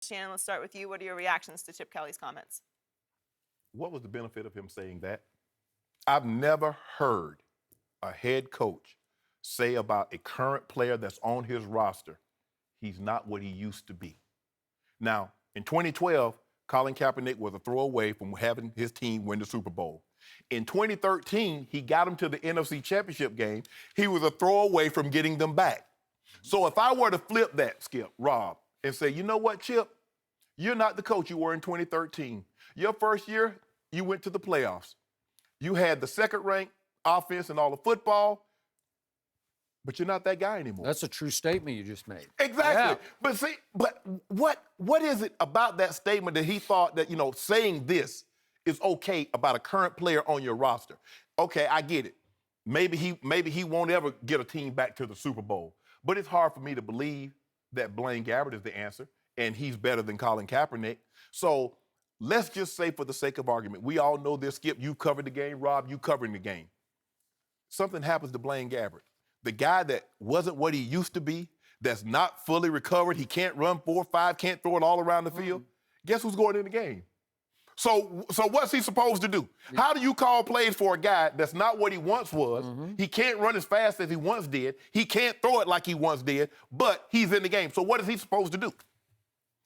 Shannon, let's start with you. What are your reactions to Chip Kelly's comments? What was the benefit of him saying that? I've never heard a head coach say about a current player that's on his roster, he's not what he used to be. Now, in 2012, Colin Kaepernick was a throwaway from having his team win the Super Bowl. In 2013, he got them to the NFC Championship game. He was a throwaway from getting them back. So if I were to flip that, Skip, Rob, and say, you know what, Chip? You're not the coach you were in 2013. Your first year, you went to the playoffs. You had the second-ranked offense in all of football, but you're not that guy anymore. That's a true statement you just made. Exactly. Yeah. But see, what is it about that statement that he thought that, saying this is okay about a current player on your roster? Okay, I get it. Maybe he won't ever get a team back to the Super Bowl. But it's hard for me to believe that Blaine Gabbert is the answer, and he's better than Colin Kaepernick. So let's just say, for the sake of argument, we all know this, Skip, you covered the game, Rob, you covering the game. Something happens to Blaine Gabbert. The guy that wasn't what he used to be, that's not fully recovered, he can't run 4-5, can't throw it all around the field. Guess who's going in the game? So what's he supposed to do? How do you call plays for a guy that's not what he once was? He can't run as fast as he once did. He can't throw it like he once did, but he's in the game. So what is he supposed to do?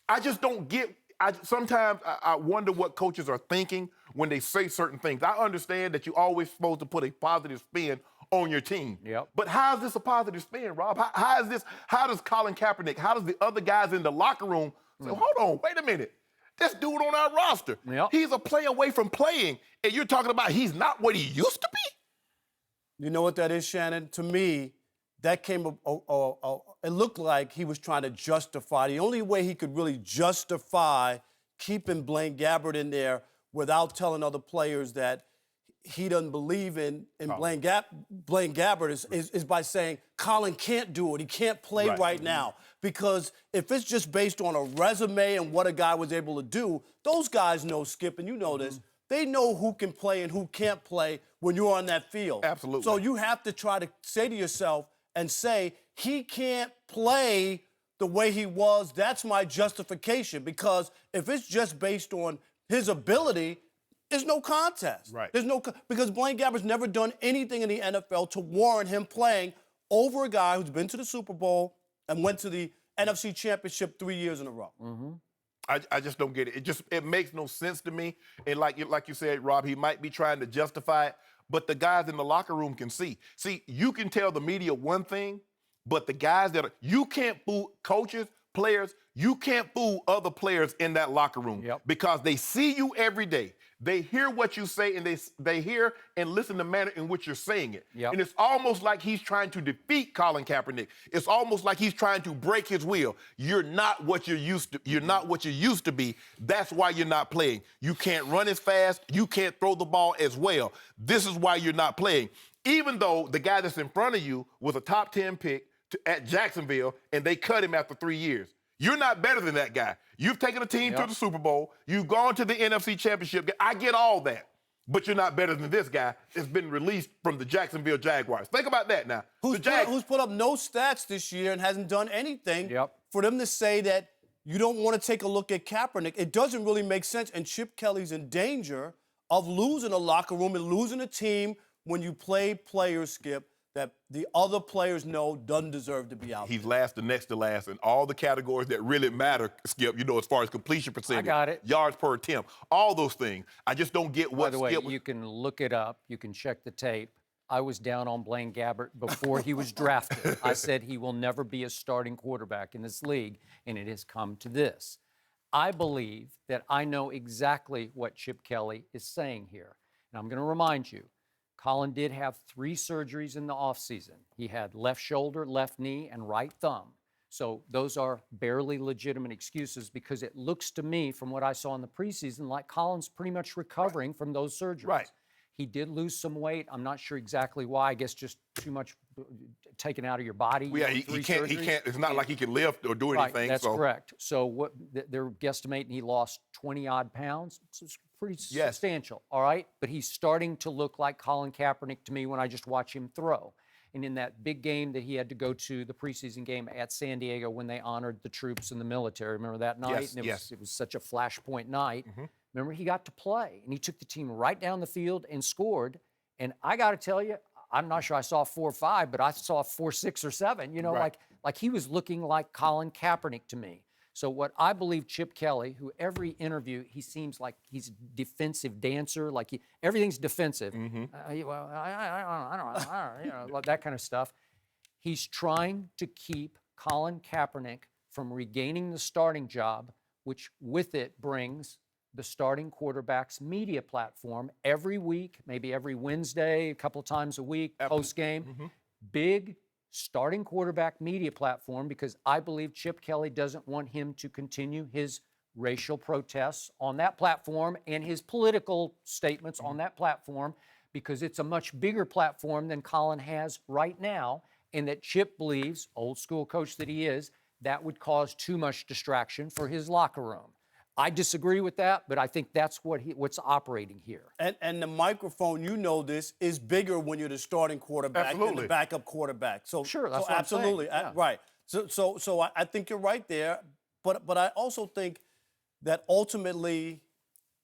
I just don't get. Sometimes I wonder what coaches are thinking when they say certain things. I understand that you're always supposed to put a positive spin on your team. Yep. But how is this a positive spin, Rob? How is this? How does Colin Kaepernick, how does the other guys in the locker room say, hold on, wait a minute. This dude on our roster, he's a play away from playing, and you're talking about he's not what he used to be? You know what that is, Shannon? To me, that came, it looked like he was trying to justify. The only way he could really justify keeping Blaine Gabbert in there without telling other players that he doesn't believe in Blaine Gabbert is by saying Colin can't do it. He can't play right now. Because if it's just based on a resume and what a guy was able to do, those guys know, Skip, and you know this, they know who can play and who can't play when you're on that field. Absolutely. So you have to try to say to yourself and say, he can't play the way he was. That's my justification. Because if it's just based on his ability, there's no contest. Right. Because Blaine Gabbert's never done anything in the NFL to warrant him playing over a guy who's been to the Super Bowl and went to the NFC Championship 3 years in a row. I just don't get it. It makes no sense to me. And like you said, Rob, he might be trying to justify it, but the guys in the locker room can see. See, you can tell the media one thing, but the guys you can't fool coaches, players, you can't fool other players in that locker room because they see you every day. They hear what you say, and they hear and listen to the manner in which you're saying it. And it's almost like he's trying to defeat Colin Kaepernick. It's almost like he's trying to break his will. You're not what you're used to. You're not what you used to be. That's why you're not playing. You can't run as fast. You can't throw the ball as well. This is why you're not playing. Even though the guy that's in front of you was a top 10 pick at Jacksonville, and they cut him after 3 years. You're not better than that guy. You've taken a team to the Super Bowl. You've gone to the NFC Championship. I get all that. But you're not better than this guy that's been released from the Jacksonville Jaguars. Think about that now. Who's put up no stats this year and hasn't done anything. For them to say that you don't want to take a look at Kaepernick, it doesn't really make sense. And Chip Kelly's in danger of losing a locker room and losing a team when you play players, Skip, that the other players know doesn't deserve to be out He's last to next to last in all the categories that really matter, Skip, as far as completion percentage. I got it. Yards per attempt, all those things. I just don't get what By the way, Skip you can look it up. You can check the tape. I was down on Blaine Gabbert before he was drafted. I said he will never be a starting quarterback in this league, and it has come to this. I believe that I know exactly what Chip Kelly is saying here. And I'm going to remind you, Colin did have 3 surgeries in the offseason. He had left shoulder, left knee, and right thumb. So those are barely legitimate excuses because it looks to me, from what I saw in the preseason, like Colin's pretty much recovering from those surgeries. He did lose some weight. I'm not sure exactly why. I guess just too much taken out of your body. Yeah, he can't. It's not like he can lift or do anything. That's correct. So what they're guesstimating he lost 20-odd pounds. It's pretty substantial, all right? But he's starting to look like Colin Kaepernick to me when I just watch him throw. and in that big game that he had to go to, the preseason game at San Diego when they honored the troops and the military. Remember that night? Yes, And yes. it was such a flashpoint night. Remember, he got to play, and he took the team right down the field and scored. And I got to tell you, I'm not sure I saw 4 or 5, but I saw 4, 6, or 7. You know, Right. like he was looking like Colin Kaepernick to me. So what I believe Chip Kelly, who every interview, he seems like he's a defensive dancer, like everything's defensive. Well, I don't know, you know, like that kind of stuff. He's trying to keep Colin Kaepernick from regaining the starting job, which with it brings the starting quarterback's media platform every week, maybe every Wednesday, a couple of times a week, post-game. Big starting quarterback media platform, because I believe Chip Kelly doesn't want him to continue his racial protests on that platform and his political statements on that platform, because it's a much bigger platform than Colin has right now, and that Chip believes, old school coach that he is, that would cause too much distraction for his locker room. I disagree with that, but I think that's what's operating here. And the microphone, you know this, is bigger when you're the starting quarterback than Absolutely. the backup quarterback. So Sure, that's so what I'm saying, absolutely, yeah. right. So I think you're right there, but I also think that ultimately,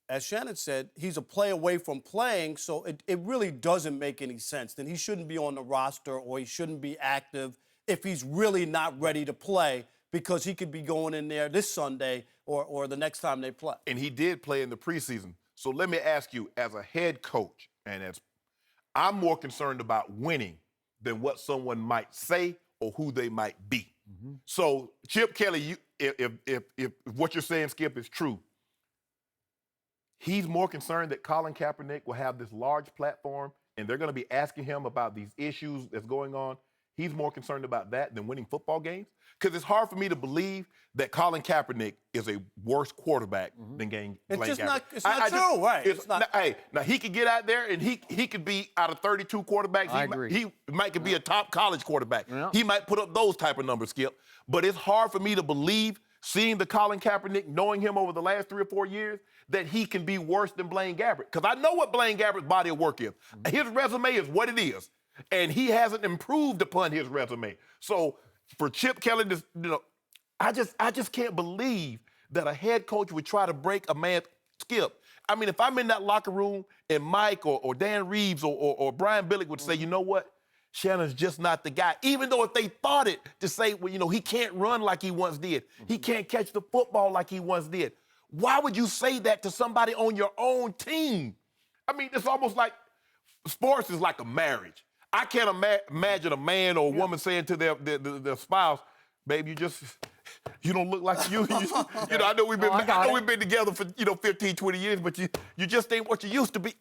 as Shannon said, he's a play away from playing, so it really doesn't make any sense. Then he shouldn't be on the roster, or he shouldn't be active if he's really not ready to play, because he could be going in there this Sunday or the next time they play. And he did play in the preseason. So let me ask you, as a head coach, and as I'm more concerned about winning than what someone might say or who they might be. So Chip Kelly, if what you're saying, Skip, is true, he's more concerned that Colin Kaepernick will have this large platform and they're going to be asking him about these issues that's going on. He's more concerned about that than winning football games. Because it's hard for me to believe that Colin Kaepernick is a worse quarterback than Blaine Gabbert. It's not true, right? It's not. Hey, now he could get out there and he could be out of 32 quarterbacks. I agree. He might be a top college quarterback. Yeah. He might put up those type of numbers, Skip. But it's hard for me to believe, seeing the Colin Kaepernick, knowing him over the last 3 or 4 years, that he can be worse than Blaine Gabbert. Because I know what Blaine Gabbert's body of work is. His resume is what it is. And he hasn't improved upon his resume. So for Chip Kelly, I just can't believe that a head coach would try to break a man's Skip. I mean, if I'm in that locker room and Mike or Dan Reeves or Brian Billick would say, you know what, Shannon's just not the guy. Even though if they thought it, to say, well, you know, he can't run like he once did. He can't catch the football like he once did. Why would you say that to somebody on your own team? I mean, it's almost like sports is like a marriage. I can't imagine a man or a woman saying to their spouse, "Babe, you don't look like you." You know, I know we've been together for 15, 20 years, but you just ain't what you used to be.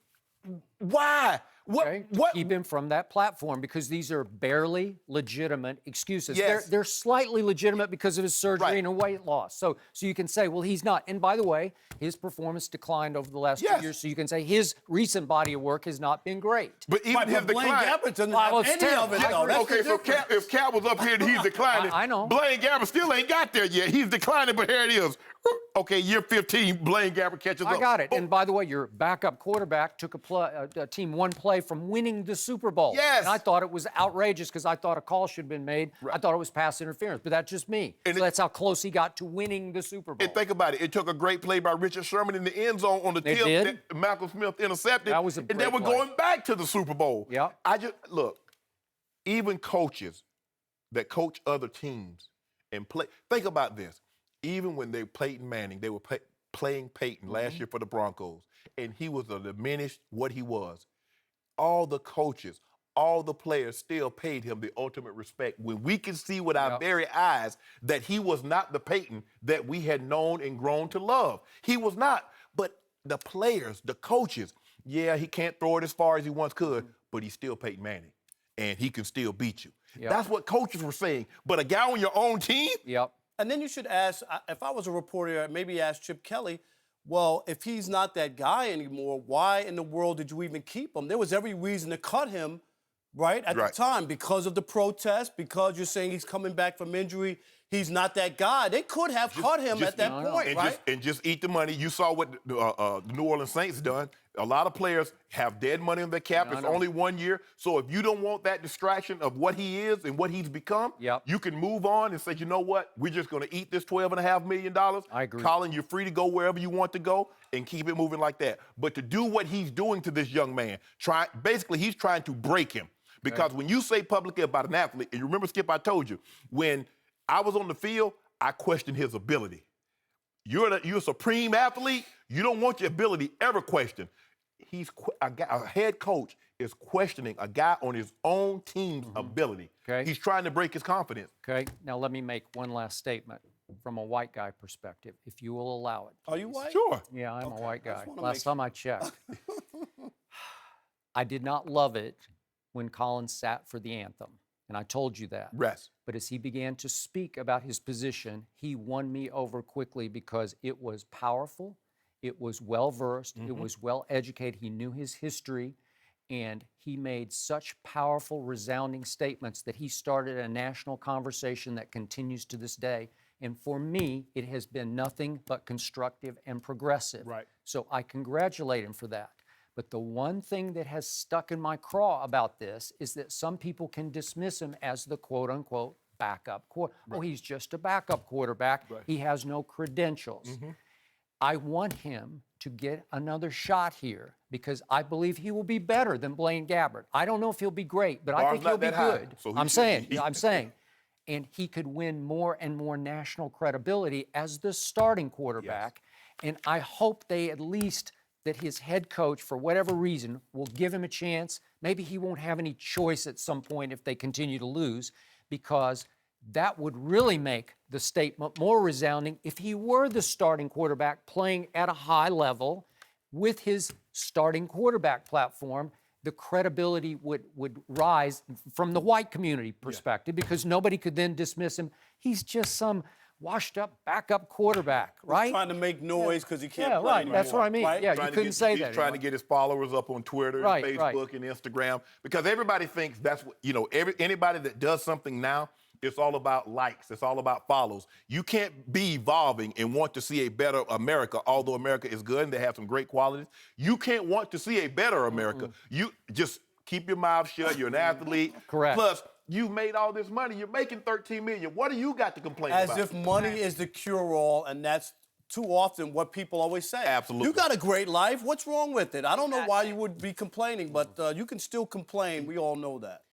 Why? Okay? What? Keep him from that platform, because these are barely legitimate excuses. Yes. They're slightly legitimate because of his surgery Right. and a weight loss. So you can say, well, he's not. And by the way, his performance declined over the last 2 Yes. years. So you can say his recent body of work has not been great. But even Right, his but Blaine decline. Gabbert doesn't Well, have it's any of it, terrible. though. That's Okay, the so difference. if Cap was up here and he's declining, I know. Blaine Gabbert still ain't got there yet. He's declining, but here it is. Okay, year 15, Blaine Gabbert catches up. I got it. Oh, And by the way, your backup quarterback took a team one play from winning the Super Bowl. Yes. And I thought it was outrageous because I thought a call should have been made. I thought it was pass interference, but that's just me. And So that's how close he got to winning the Super Bowl. And think about it. It took a great play by Richard Sherman in the end zone on the They tip did. that Malcolm Smith intercepted. That was a and they great were play. going back to the Super Bowl. Yep. Look, even coaches that coach other teams and play. Think about this. Even when they Peyton Manning, they were playing Peyton last year for the Broncos, and he was a diminished what he was. All the coaches, all the players still paid him the ultimate respect when we can see with our very eyes that he was not the Peyton that we had known and grown to love. He was not. But the players, the coaches, yeah, he can't throw it as far as he once could, but he's still Peyton Manning, and he can still beat you. Yep. That's what coaches were saying. But a guy on your own team? Yep. And then you should ask, if I was a reporter, I'd maybe ask Chip Kelly, well, if he's not that guy anymore, why in the world did you even keep him? There was every reason to cut him, right, at the time, because of the protest, because you're saying he's coming back from injury. he's not that guy. They could have cut him at that point, right? And just eat the money. You saw what the New Orleans Saints done. A lot of players have dead money in their cap. It's only 1 year. So if you don't want that distraction of what he is and what he's become, you can move on and say, you know what? We're just going to eat this $12.5 million. I agree. Colin, you're free to go wherever you want to go and keep it moving like that. But to do what he's doing to this young man, basically he's trying to break him. Because when you say publicly about an athlete, and you remember, Skip, I told you, when I was on the field, I questioned his ability. You're a supreme athlete. You don't want your ability ever questioned. A head coach is questioning a guy on his own team's ability. He's trying to break his confidence. Now let me make one last statement from a white guy perspective, if you will allow it. Are you white? Sure. Yeah, I'm a white guy. wanna Last time I checked. I did not love it when Colin sat for the anthem, and I told you that. Rest. But as he began to speak about his position, he won me over quickly because it was powerful, it was well-versed, it was well-educated, he knew his history, and he made such powerful, resounding statements that he started a national conversation that continues to this day. And for me, it has been nothing but constructive and progressive. Right. So I congratulate him for that. But the one thing that has stuck in my craw about this is that some people can dismiss him as the quote-unquote backup quarterback. Oh, he's just a backup quarterback. He has no credentials. I want him to get another shot here because I believe he will be better than Blaine Gabbert. I don't know if he'll be great, but I think he'll be good. So I'm saying. And he could win more and more national credibility as the starting quarterback. And I hope they at least that his head coach, for whatever reason, will give him a chance. Maybe he won't have any choice at some point if they continue to lose, because that would really make the statement more resounding if he were the starting quarterback playing at a high level with his starting quarterback platform. The credibility would rise from the white community perspective because nobody could then dismiss him. He's just some washed-up backup quarterback, right? He's trying to make noise because he can't play anymore, That's what I mean. right? Yeah, you couldn't say that. He's trying to get his followers up on Twitter, and Facebook, and Instagram, because everybody thinks that's what, anybody that does something now, it's all about likes. It's all about follows. You can't be evolving and want to see a better America, although America is good and they have some great qualities. You can't want to see a better America. You just keep your mouth shut. You're an athlete. Correct. Plus, you've made all this money. You're making $13 million. What do you got to complain about? As if money is the cure-all, and that's too often what people always say. Absolutely. You got a great life. What's wrong with it? I don't know why you would be complaining, but you can still complain. We all know that.